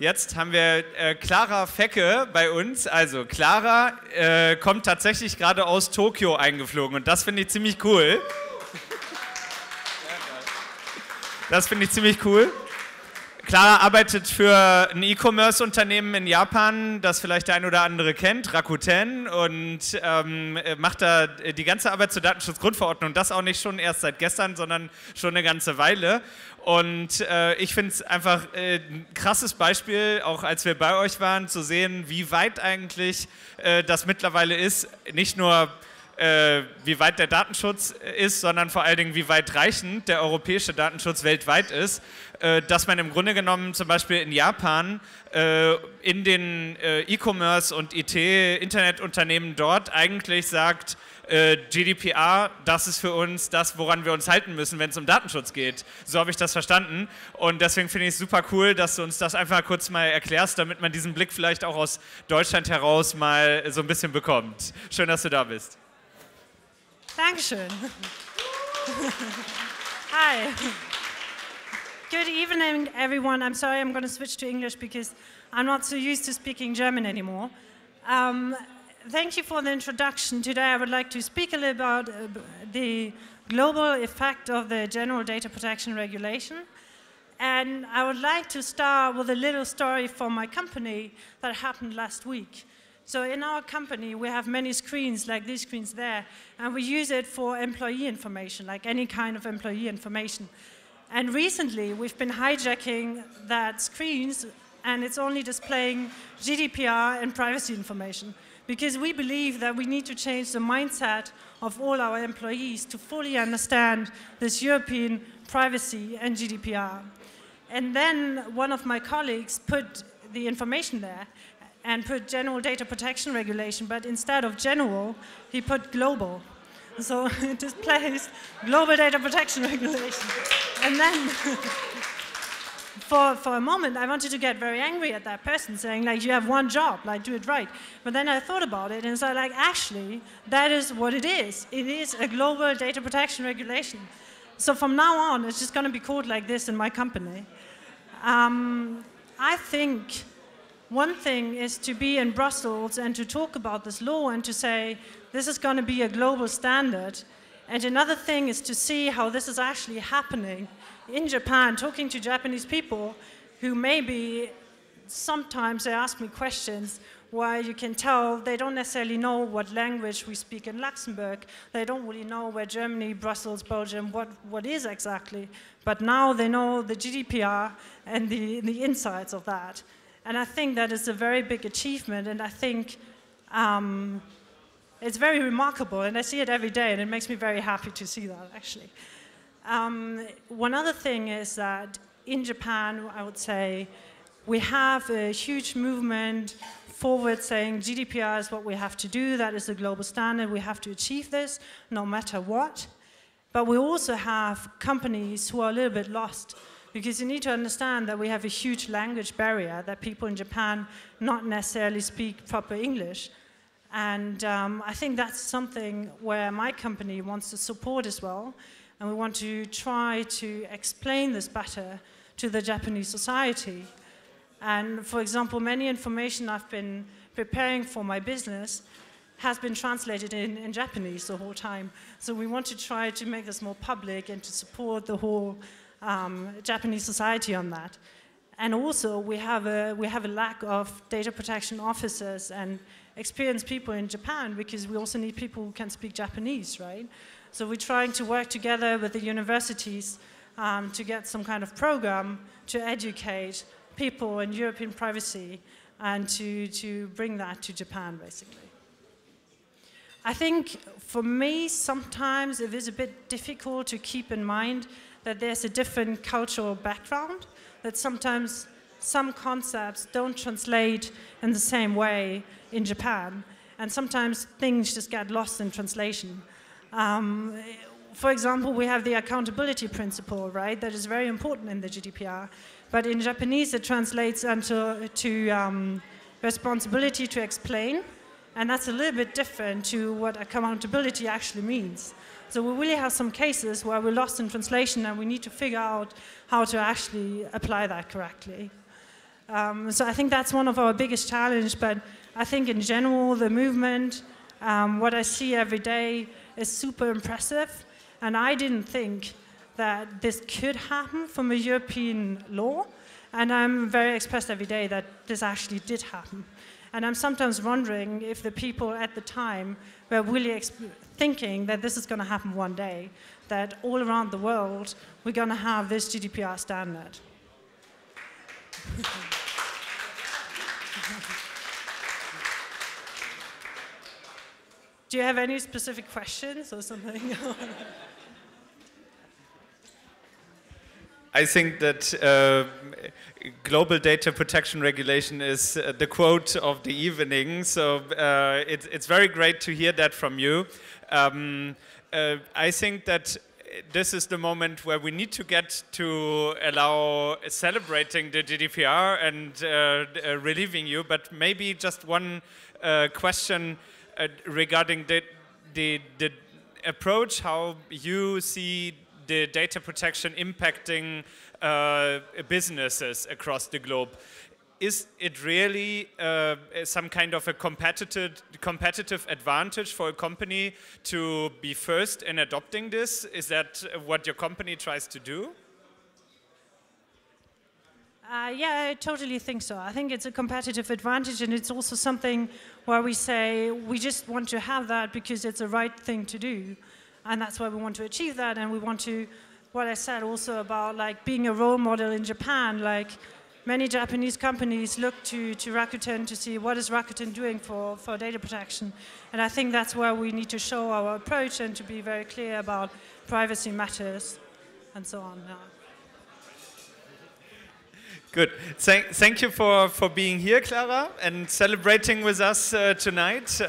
Jetzt haben wir Clara Fecke bei uns. Also Clara kommt tatsächlich gerade aus Tokio eingeflogen und das finde ich ziemlich cool. Das finde ich ziemlich cool. Clara arbeitet für ein E-Commerce-Unternehmen in Japan, das vielleicht der ein oder andere kennt, Rakuten, und macht da die ganze Arbeit zur Datenschutzgrundverordnung. Das auch nicht schon erst seit gestern, sondern schon eine ganze Weile. Und ich finde es einfach ein krasses Beispiel, auch als wir bei euch waren, zu sehen, wie weit eigentlich das mittlerweile ist. Nicht nur wie weit der Datenschutz ist, sondern vor allen Dingen, wie weitreichend der europäische Datenschutz weltweit ist, dass man im Grunde genommen zum Beispiel in Japan in den E-Commerce und IT-Internetunternehmen dort eigentlich sagt, GDPR, das ist für uns das, woran wir uns halten müssen, wenn es um Datenschutz geht. So habe ich das verstanden und deswegen finde ich es super cool, dass du uns das einfach kurz mal erklärst, damit man diesen Blick vielleicht auch aus Deutschland heraus mal so ein bisschen bekommt. Schön, dass du da bist. Dankeschön. Hi. Good evening, everyone. I'm sorry, I'm going to switch to English because I'm not so used to speaking German anymore. Thank you for the introduction. Today I would like to speak a little about the global effect of the General Data Protection Regulation. And I would like to start with a little story from my company that happened last week. So in our company, we have many screens, like these screens there, and we use it for employee information, like any kind of employee information. And recently, we've been hijacking that screens, and it's only displaying GDPR and privacy information, because we believe that we need to change the mindset of all our employees to fully understand this European privacy and GDPR. And then one of my colleagues put the information there, and put General Data Protection Regulation, but instead of general, he put global. So it displays Global Data Protection Regulation. And then, for a moment, I wanted to get very angry at that person, saying, like, you have one job, like, do it right. But then I thought about it, and so, like, actually, that is what it is. It is a Global Data Protection Regulation. So from now on, it's just going to be called like this in my company. I think one thing is to be in Brussels and to talk about this law and to say this is going to be a global standard. And another thing is to see how this is actually happening in Japan, talking to Japanese people who maybe sometimes they ask me questions where you can tell they don't necessarily know what language we speak in Luxembourg. They don't really know where Germany, Brussels, Belgium, what is exactly. But now they know the GDPR and the insights of that. And I think that is a very big achievement, and I think it's very remarkable, and I see it every day, and it makes me very happy to see that, actually. One other thing is that in Japan, I would say, we have a huge movement forward saying GDPR is what we have to do, that is the global standard, we have to achieve this no matter what. But we also have companies who are a little bit lost, because you need to understand that we have a huge language barrier, that people in Japan not necessarily speak proper English. And I think that's something where my company wants to support as well. And we want to try to explain this better to the Japanese society. And for example, many information I've been preparing for my business has been translated in Japanese the whole time. So we want to try to make this more public and to support the whole Japanese society on that. And also we have a lack of data protection officers and experienced people in Japan, because we also need people who can speak Japanese, right? So we're trying to work together with the universities to get some kind of program to educate people in European privacy and to bring that to Japan, basically. I think for me, sometimes it is a bit difficult to keep in mind that there's a different cultural background, that sometimes some concepts don't translate in the same way in Japan, and sometimes things just get lost in translation. For example, we have the accountability principle, right, that is very important in the GDPR, but in Japanese it translates to responsibility to explain, and that's a little bit different to what accountability actually means. So we really have some cases where we're lost in translation and we need to figure out how to actually apply that correctly. So I think that's one of our biggest challenges, but I think in general the movement, what I see every day is super impressive, and I didn't think that this could happen from a European law, and I'm very expressed every day that this actually did happen. And I'm sometimes wondering if the people at the time were really thinking that this is going to happen one day, that all around the world we're going to have this GDPR standard. Do you have any specific questions or something? I think that global data protection regulation is the quote of the evening, so it's very great to hear that from you. I think that this is the moment where we need to get to allow celebrating the GDPR and relieving you, but maybe just one question regarding the approach, how you see the data protection impacting businesses across the globe. Is it really some kind of a competitive advantage for a company to be first in adopting this? Is that what your company tries to do? Yeah, I totally think so. I think it's a competitive advantage, and it's also something where we say we just want to have that because it's the right thing to do. And that's why we want to achieve that, and we want to, what I said also about like being a role model in Japan, like many Japanese companies look to Rakuten to see what is Rakuten doing for data protection. And I think that's where we need to show our approach and to be very clear about privacy matters and so on. Yeah. Good. Thank you for being here, Clara, and celebrating with us tonight.